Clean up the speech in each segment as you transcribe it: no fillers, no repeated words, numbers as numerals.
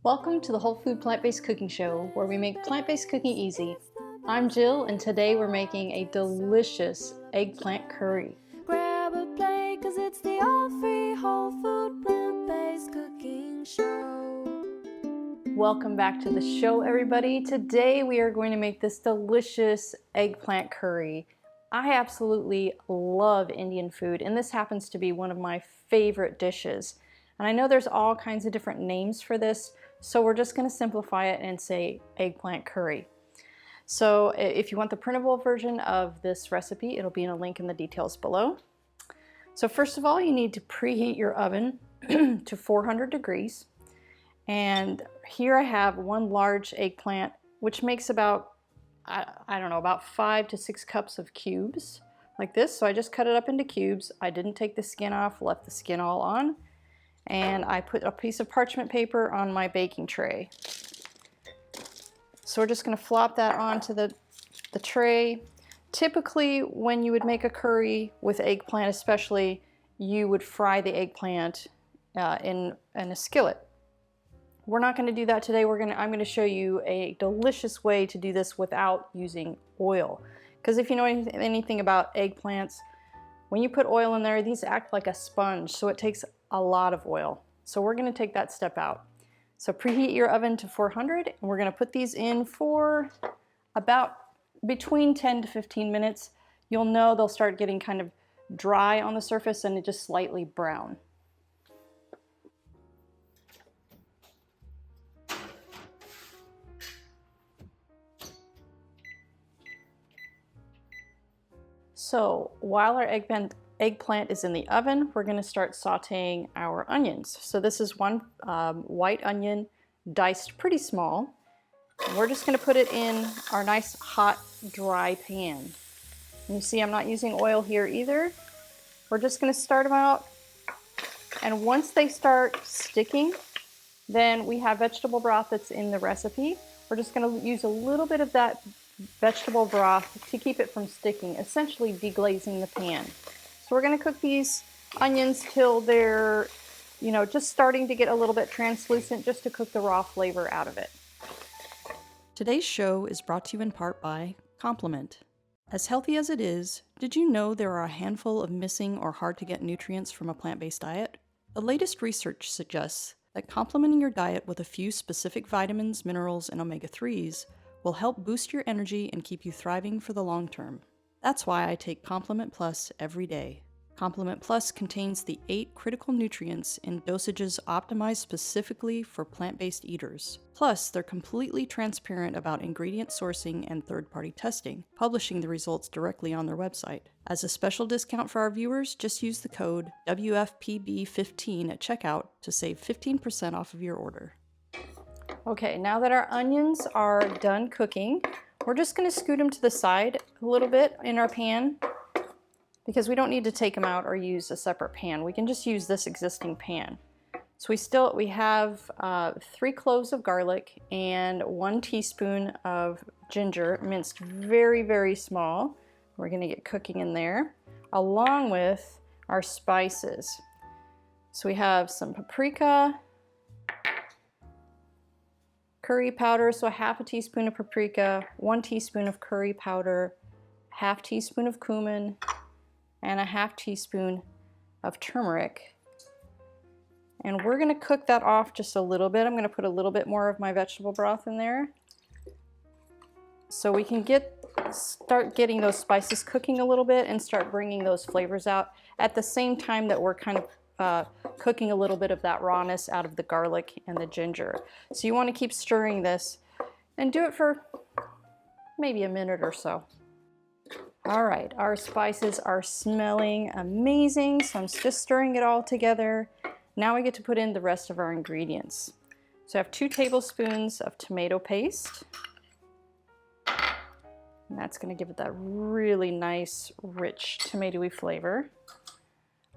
Welcome to the Whole Food Plant-Based Cooking Show, where we make plant-based cooking easy. I'm Jill, and today we're making a delicious eggplant curry. Grab a plate, 'cause it's the all-free whole food plant-based cooking show. Welcome back to the show, everybody. Today we are going to make this delicious eggplant curry. I absolutely love Indian food, and this happens to be one of my favorite dishes. And I know there's all kinds of different names for this, so we're just going to simplify it and say eggplant curry. So if you want the printable version of this recipe, it'll be in a link in the details below. So first of all, you need to preheat your oven to 400 degrees. And here I have one large eggplant, which makes about, I don't know, about 5 to 6 cups of cubes like this. So I just cut it up into cubes. I didn't take the skin off, left the skin all on. And I put a piece of parchment paper on my baking tray. So we're just going to flop that onto the tray. Typically, when you would make a curry with eggplant especially, you would fry the eggplant in a skillet. We're not going to do that today. I'm going to show you a delicious way to do this without using oil. Because if you know anything about eggplants, when you put oil in there, these act like a sponge, so it takes a lot of oil. So we're going to take that step out. So preheat your oven to 400, and we're going to put these in for about between 10 to 15 minutes. You'll know they'll start getting kind of dry on the surface and just slightly brown. So while our eggplant is in the oven, we're going to start sauteing our onions. So this is one white onion diced pretty small. And we're just going to put it in our nice hot dry pan. And you see I'm not using oil here either. We're just going to start them out, and once they start sticking, then we have vegetable broth that's in the recipe. We're just going to use a little bit of that vegetable broth to keep it from sticking, essentially deglazing the pan. So we're going to cook these onions till they're, just starting to get a little bit translucent, just to cook the raw flavor out of it. Today's show is brought to you in part by Complement. As healthy as it is, did you know there are a handful of missing or hard to get nutrients from a plant-based diet? The latest research suggests that complementing your diet with a few specific vitamins, minerals, and omega-3s will help boost your energy and keep you thriving for the long term. That's why I take Complement Plus every day. Complement Plus contains the 8 critical nutrients in dosages optimized specifically for plant-based eaters. Plus, they're completely transparent about ingredient sourcing and third-party testing, publishing the results directly on their website. As a special discount for our viewers, just use the code WFPB15 at checkout to save 15% off of your order. Okay, now that our onions are done cooking, we're just going to scoot them to the side a little bit in our pan, because we don't need to take them out or use a separate pan. We can just use this existing pan. So we have 3 cloves of garlic and 1 teaspoon of ginger, minced very, very small. We're going to get cooking in there, along with our spices. So we have some paprika, curry powder, so 1/2 teaspoon of paprika, 1 teaspoon of curry powder, 1/2 teaspoon of cumin, and 1/2 teaspoon of turmeric. And we're going to cook that off just a little bit. I'm going to put a little bit more of my vegetable broth in there, so we can start getting those spices cooking a little bit and start bringing those flavors out at the same time that we're kind of cooking a little bit of that rawness out of the garlic and the ginger. So you want to keep stirring this and do it for maybe a minute or so. All right, our spices are smelling amazing, so I'm just stirring it all together. Now we get to put in the rest of our ingredients. So I have 2 tablespoons of tomato paste. And that's going to give it that really nice, rich, tomatoey flavor,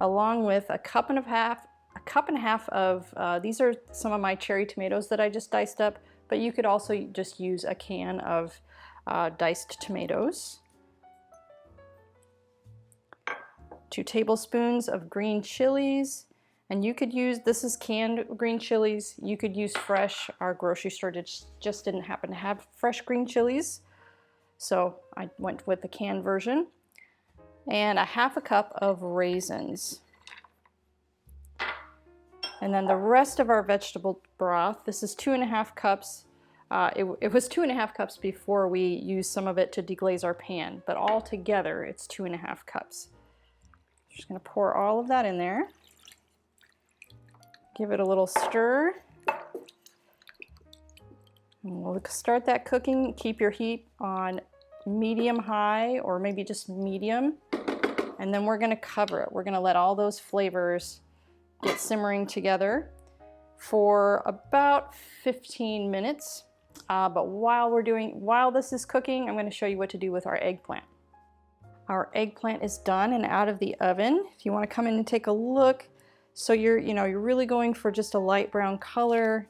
along with a cup and a half of, these are some of my cherry tomatoes that I just diced up, but you could also just use a can of diced tomatoes. 2 tablespoons of green chilies, And you could use, this is canned green chilies. You could use fresh. Our grocery store just didn't happen to have fresh green chilies. So I went with the canned version. And a half a cup of raisins. And then the rest of our vegetable broth, this is 2.5 cups. It was 2.5 cups before we used some of it to deglaze our pan, but all together it's 2.5 cups. Just gonna pour all of that in there. Give it a little stir. And we'll start that cooking. Keep your heat on medium high or maybe just medium. And then we're gonna cover it. We're gonna let all those flavors get simmering together for about 15 minutes. But while this is cooking, I'm going to show you what to do with our eggplant. Our eggplant is done and out of the oven. If you want to come in and take a look, so you're really going for just a light brown color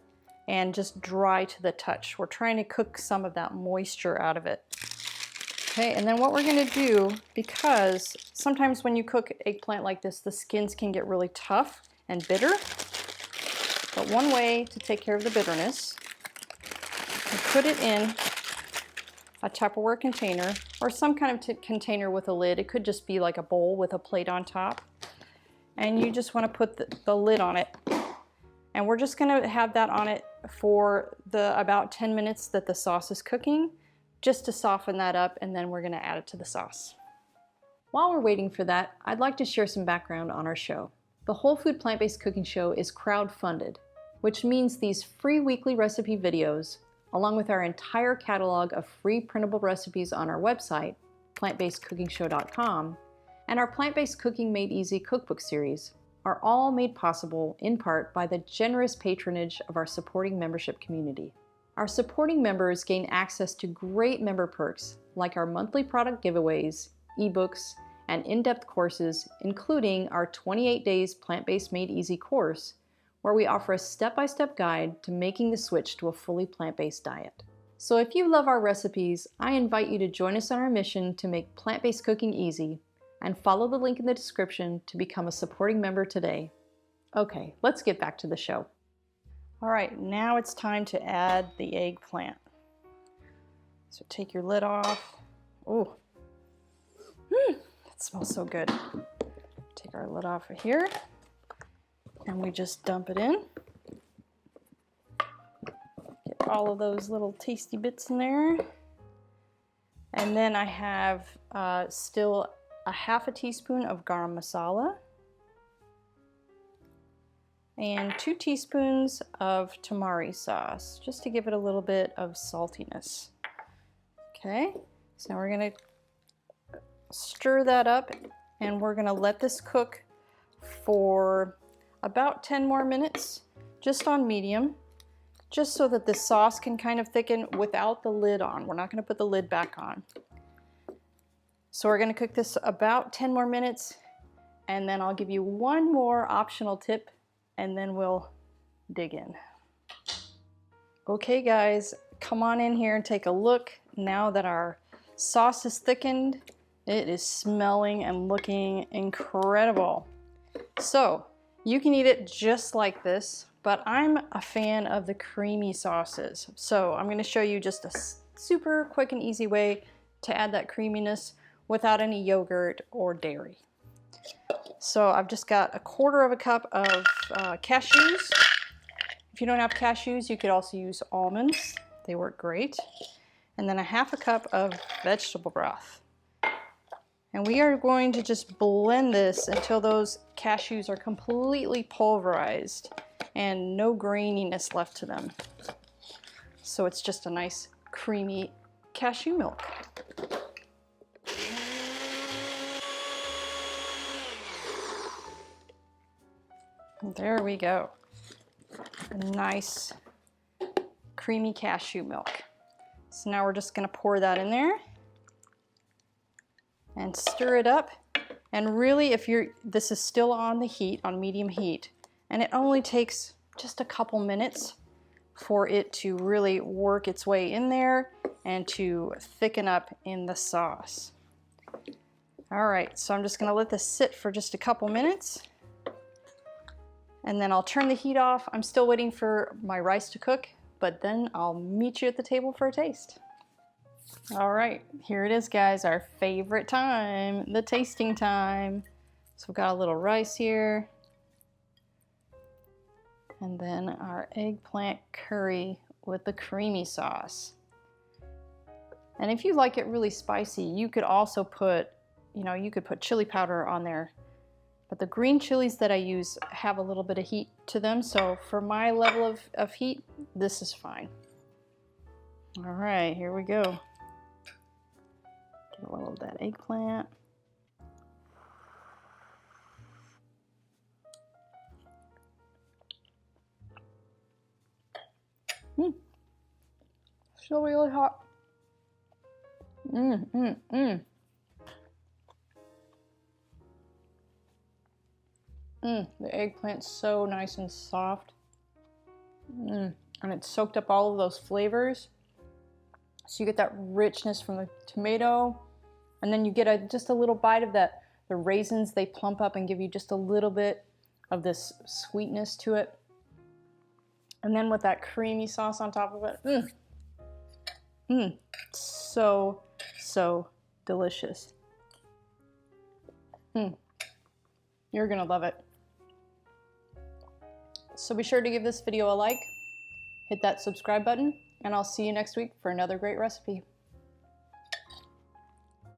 and just dry to the touch. We're trying to cook some of that moisture out of it. Okay, and then what we're going to do, because sometimes when you cook eggplant like this, the skins can get really tough and bitter. But one way to take care of the bitterness, you put it in a Tupperware container or some kind of container with a lid. It could just be like a bowl with a plate on top. And you just want to put the lid on it. And we're just going to have that on it for the about 10 minutes that the sauce is cooking, just to soften that up, and then we're going to add it to the sauce. While we're waiting for that, I'd like to share some background on our show. The Whole Food Plant-Based Cooking Show is crowd-funded, which means these free weekly recipe videos, along with our entire catalog of free printable recipes on our website, plantbasedcookingshow.com, and our Plant-Based Cooking Made Easy cookbook series, are all made possible in part by the generous patronage of our supporting membership community. Our supporting members gain access to great member perks like our monthly product giveaways, ebooks, and in-depth courses, including our 28 Days Plant-Based Made Easy course, where we offer a step-by-step guide to making the switch to a fully plant-based diet. So if you love our recipes, I invite you to join us on our mission to make plant-based cooking easy, and follow the link in the description to become a supporting member today. Okay, let's get back to the show. All right, now it's time to add the eggplant. So take your lid off. Oh, that smells so good. Take our lid off of here, and we just dump it in. Get all of those little tasty bits in there. And then I have still a half a teaspoon of garam masala and 2 teaspoons of tamari sauce, just to give it a little bit of saltiness. Okay, so now we're gonna stir that up, and we're gonna let this cook for about 10 more minutes, just on medium, just so that the sauce can kind of thicken without the lid on. We're not gonna put the lid back on. So we're gonna cook this about 10 more minutes, and then I'll give you one more optional tip, and then we'll dig in. Okay guys, come on in here and take a look. Now that our sauce is thickened, it is smelling and looking incredible. So you can eat it just like this, but I'm a fan of the creamy sauces. So I'm gonna show you just a super quick and easy way to add that creaminess without any yogurt or dairy. So I've just got 1/4 cup of cashews. If you don't have cashews, you could also use almonds. They work great. And then 1/2 cup of vegetable broth. And we are going to just blend this until those cashews are completely pulverized and no graininess left to them. So it's just a nice creamy cashew milk. There we go. Nice creamy cashew milk. So now we're just gonna pour that in there and stir it up. And really, this is still on the heat, on medium heat, and it only takes just a couple minutes for it to really work its way in there and to thicken up in the sauce. All right, so I'm just gonna let this sit for just a couple minutes. And then I'll turn the heat off. I'm still waiting for my rice to cook, but then I'll meet you at the table for a taste. All right, here it is, guys, our favorite time, the tasting time. So we've got a little rice here. And then our eggplant curry with the creamy sauce. And if you like it really spicy, you could also put, you could put chili powder on there. But the green chilies that I use have a little bit of heat to them, so for my level of heat, this is fine. All right, here we go. Get a little of that eggplant. Still really hot. The eggplant's so nice and soft. And it's soaked up all of those flavors. So you get that richness from the tomato. And then you get just a little bite of the raisins. They plump up and give you just a little bit of this sweetness to it. And then with that creamy sauce on top of it. So, so delicious. You're gonna love it. So be sure to give this video a like, hit that subscribe button, and I'll see you next week for another great recipe.